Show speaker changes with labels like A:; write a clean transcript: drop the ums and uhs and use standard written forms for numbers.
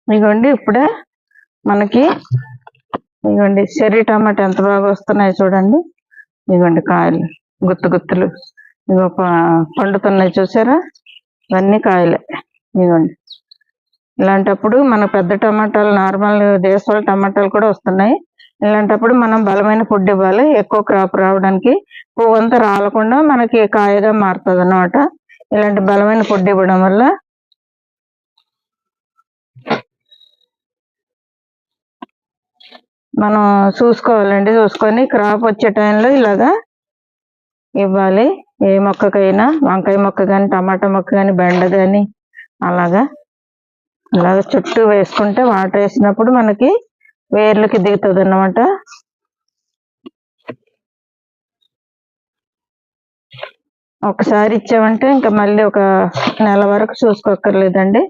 A: ఇదిగోండి ఇప్పుడే మనకి ఇదిగోండి చెర్రీ టమాటా ఎంత బాగా వస్తున్నాయి చూడండి. ఇదిగోండి కాయలు గుత్తులు ఇగో పండుతున్నాయి చూసారా, ఇవన్నీ కాయలే. ఇదిగోండి ఇలాంటప్పుడు మన పెద్ద టమాటాలు నార్మల్ దేశవాళీ టమాటాలు కూడా వస్తున్నాయి. ఇలాంటప్పుడు మనం బలమైన ఫుడ్ ఇవ్వాలి, ఎక్కువ క్రాప్ రావడానికి. పువ్వు అంతా రాలకుండా మనకి కాయగా మారుతుంది అన్నమాట. ఇలాంటి బలమైన ఫుడ్ ఇవ్వడం వల్ల మనం చూసుకోవాలండి. చూసుకొని క్రాప్ వచ్చే టైంలో ఇలాగా ఇవ్వాలి. ఏ మొక్కకైనా, వంకాయ మొక్క కానీ, టమాటా మొక్క కానీ, బెండ కానీ అలాగా చుట్టూ వేసుకుంటే వాటర్ వేసినప్పుడు మనకి వేర్లకి దిగుతుంది అన్నమాట. ఒకసారి ఇచ్చామంటే ఇంకా మళ్ళీ ఒక నెల వరకు చూసుకోక్కర్లేదండి.